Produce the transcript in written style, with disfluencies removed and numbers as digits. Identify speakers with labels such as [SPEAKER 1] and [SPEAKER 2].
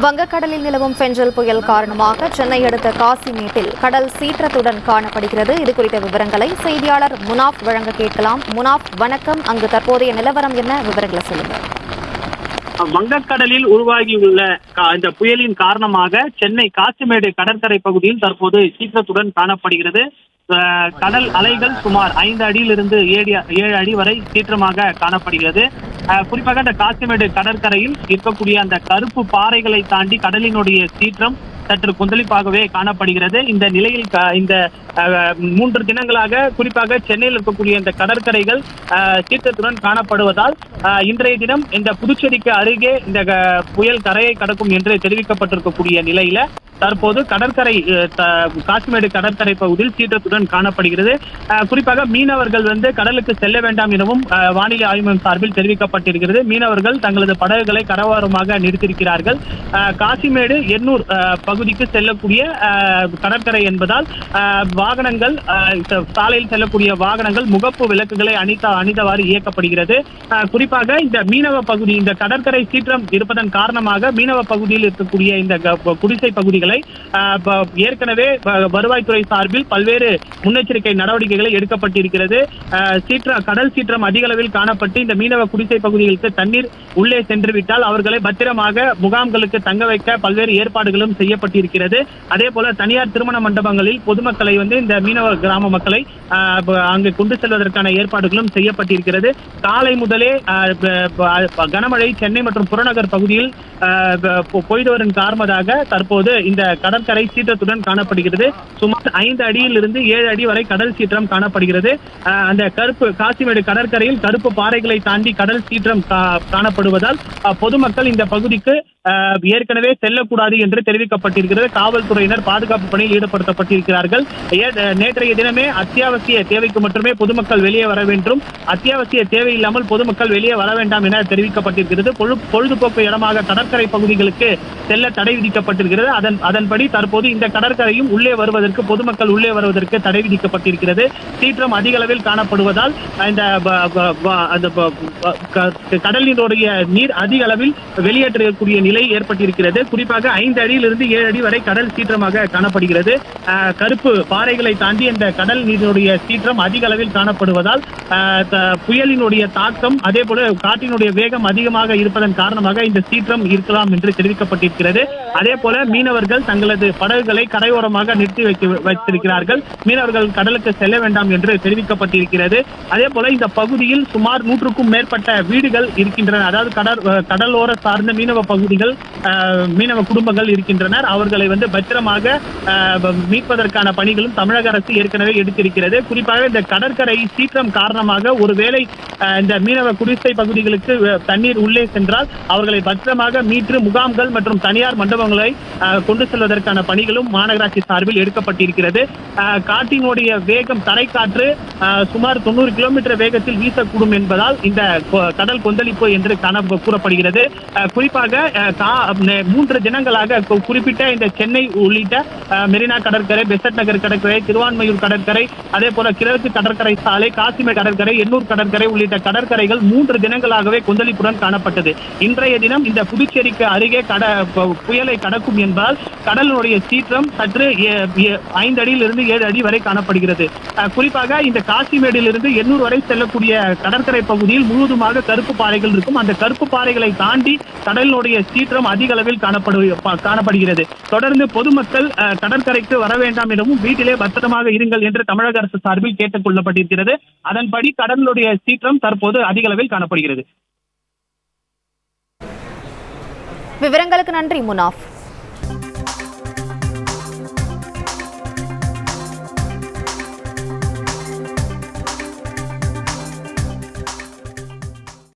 [SPEAKER 1] வங்கக்கடலில் நிலவும் பெஞ்சல் புயல் காரணமாக சென்னை அடுத்த காசிமேட்டில் கடல் சீற்றத்துடன் காணப்படுகிறது. இது குறித்த விவரங்களை செய்தியாளர் முனாஃப் வழங்க கேட்கலாம். முனாஃப், வணக்கம். அங்கு தற்போதைய நிலவரம் என்ன? விவரங்களை சொல்லுங்கள்.
[SPEAKER 2] வங்கக்கடலில் உருவாகியுள்ள இந்த புயலின் காரணமாக சென்னை காசிமேடு கடற்கரை பகுதியில் தற்போது சீற்றத்துடன் காணப்படுகிறது. கடல் அலைகள் சுமார் 5 அடியிலிருந்து 7 அடி வரை சீற்றமாக காணப்படுகிறது. குறிப்பாக இந்த காசிமேடு கடற்கரையில் இருக்கக்கூடிய அந்த கருப்பு பாறைகளை தாண்டி கடலினுடைய சீற்றம் சற்று கொந்தளிப்பாகவே காணப்படுகிறது. இந்த நிலையில் இந்த 3 தினங்களாக குறிப்பாக சென்னையில் இருக்கக்கூடிய இந்த கடற்கரைகள் சீற்றத்துடன் காணப்படுவதால் இன்றைய தினம் இந்த புதுச்சேரிக்கு அருகே இந்த புயல் கரையை கடக்கும் என்று தெரிவிக்கப்பட்டிருக்கக்கூடிய நிலையில தற்போது கடற்கரை காசிமேடு கடற்கரை பகுதியில் சீற்றத்துடன் காணப்படுகிறது. குறிப்பாக மீனவர்கள் கடலுக்கு செல்ல வேண்டாம் எனவும் வானிலை ஆய்வு மையம் சார்பில் தெரிவிக்கப்பட்டிருக்கிறது. மீனவர்கள் தங்களது படகுகளை கரையோரமாக நிறுத்தியிருக்கிறார்கள். காசிமேடு எண்ணூர் பகுதிக்கு செல்லக்கூடிய கடற்கரை என்பதால் வாகனங்கள் சாலையில் செல்லக்கூடிய வாகனங்கள் முகப்பு விளக்குகளை அணிந்தவாறு இயக்கப்படுகிறது. குறிப்பாக இந்த மீனவ பகுதி இந்த கடற்கரை சீற்றம் இருப்பதன் காரணமாக மீனவ பகுதியில் இருக்கக்கூடிய இந்த குடிசை பகுதிகளை ஏற்கனவே வருவாய்த்துறை சார்பில் பல்வேறு முன்னெச்சரிக்கை நடவடிக்கைகளை எடுக்கப்பட்டிருக்கிறது. கடல் சீற்றம் அதிக அளவில் காணப்பட்டு இந்த மீனவ குடிசை பகுதிகளுக்கு தண்ணீர் உள்ளே சென்றுவிட்டால் அவர்களை பத்திரமாக முகாம்களுக்கு தங்க வைக்க பல்வேறு ஏற்பாடுகளும் செய்யப்பட்டிருக்கிறது. அதே போல தனியார் திருமண மண்டபங்களில் பொதுமக்களை இந்த மீனவ கிராம மக்களை அங்கு கொண்டு செல்வதற்கான ஏற்பாடுகளும் செய்யப்பட்டிருக்கிறது. காலை முதலே கனமழை சென்னை மற்றும் புறநகர் பகுதியில் பொய்து வரும் காரணமாக தற்போது இந்த கடற்கரை சீற்றத்துடன் காணப்படுகிறது. சுமார் 5 அடியிலிருந்து 7 அடி வரை கடல் சீற்றம் காணப்படுகிறது. அந்த காசிமேடு கடற்கரையில் கருப்பு பாறைகளை தாண்டி கடல் சீற்றம் காணப்படுவதால் பொதுமக்கள் இந்த பகுதிக்கு ஏற்கனவே செல்லக்கூடாது என்று தெரிவிக்கப்பட்டிருக்கிறது. காவல்துறையினர் பாதுகாப்பு பணியில் ஈடுபடுத்தப்பட்டிருக்கிறார்கள். நேற்றைய தினமே அத்தியாவசிய தேவைக்கு மட்டுமே பொதுமக்கள் வெளியே வர வேண்டும், அத்தியாவசிய தேவையில்லாமல் பொதுமக்கள் வெளியே வர வேண்டாம் என தெரிவிக்கப்பட்டிருக்கிறது. பொழுதுபோக்கு இடமாக கடற்கரை பகுதிகளுக்கு செல்ல தடை விதிக்கப்பட்டிருக்கிறது. அதன்படி தற்போது இந்த கடற்கரையும் உள்ளே வருவதற்கு பொதுமக்கள் உள்ளே வருவதற்கு தடை விதிக்கப்பட்டிருக்கிறது. சீற்றம் அதிக அளவில் காணப்படுவதால் இந்த கடலினுடைய நீர் அதிக அளவில் வெளியேற்றக்கூடிய நிலை ஏற்பட்டிருக்கிறது. குறிப்பாக 5 அடியிலிருந்து 7 அடி வரை கடல் சீற்றமாக காணப்படுகிறது. கருப்பு பாறைகளை தாண்டி இந்த கடல் நீரினுடைய சீற்றம் அதிக அளவில் காணப்படுவதால் புயலினுடைய தாக்கம் அதே போல காற்றினுடைய வேகம் அதிகமாக இருப்பதன் காரணமாக இந்த சீற்றம் இருக்கலாம் என்று தெரிவிக்கப்பட்டிருக்கிறது. அதே போல மீனவர்கள் தங்களது படகுகளை கரையோரமாக நிறுத்தி வைத்திருக்கிறார்கள். மீனவர்கள் கடலுக்கு செல்ல வேண்டாம் என்று தெரிவிக்கப்பட்டிருக்கிறது. அதே போல இந்த பகுதியில் சுமார் 100க்கும் மேற்பட்ட வீடுகள் இருக்கின்றன. அதாவது கடலோர சார்ந்த மீனவ பகுதிகள் மீனவ குடும்பங்கள் இருக்கின்றனர். அவர்களை பத்திரமாக மீட்பதற்கான பணிகளும் தமிழக அரசு ஏற்கனவே எடுத்திருக்கிறது. குறிப்பாக இந்த கடற்கரை சீற்றம் காரணமாக ஒருவேளை இந்த மீனவ குடிசை பகுதிகளுக்கு தண்ணீர் உள்ளே சென்றால் அவர்களை பத்திரமாக மீட்டு முகாம்கள் மற்றும் தனியார் மண்டபங்களை கொண்டு செல்வதற்கான பணிகளும் மாநகராட்சி சார்பில் எடுக்கப்பட்டிருக்கிறது. காற்றினுடைய வேகம் தரைக்காற்று சுமார் 90 கிலோமீட்டர் வேகத்தில் வீசக்கூடும் என்பதால் இந்த கடல் கொந்தளிப்பு என்று கூறப்படுகிறது. குறிப்பாக 3 தினங்களாக குறிப்பிட்ட இந்த சென்னை உள்ளிட்ட மெரினா கடற்கரை, பெசட் நகர் கடற்கரை, திருவான்மையூர் கடற்கரை, அதே போல கிழக்கு கடற்கரை சாலை, காசிமேடு கடற்கரை, எண்ணூர் கடற்கரை உள்ளிட்ட கடற்கரைகள் 3 தினங்களாகவே கொந்தளிப்புடன் காணப்பட்டது. இன்றைய தினம் இந்த புதுச்சேரிக்கு அருகே புயலை கடக்கும் என்பதால் கடலினுடைய சீற்றம் சற்று 5 அடியிலிருந்து 7 அடி வரை காணப்படுகிறது. குறிப்பாக இந்த காசிமேடிலிருந்து எண்ணூர் வரை செல்லக்கூடிய கடற்கரை பகுதியில் முழுவதுமாக கருப்பு பாறைகள் இருக்கும். அந்த கருப்பு பாறைகளை தாண்டி கடலினுடைய சீற்றம் அதிக அளவில் காணப்படுகிறது. தொடர்ந்து பொதுமக்கள் கடற்கரைக்கு வர வேண்டாம் எனவும் வீட்டிலே பத்திரமாக இருங்கள் என்று தமிழக அரசு சார்பில் கேட்டுக் கொள்ளப்பட்டிருக்கிறது. அதன்படி கடலினுடைய சீற்றம் தற்போது அதிக அளவில் காணப்படுகிறது.
[SPEAKER 1] விவரங்களுக்கு நன்றி முனாஃப்.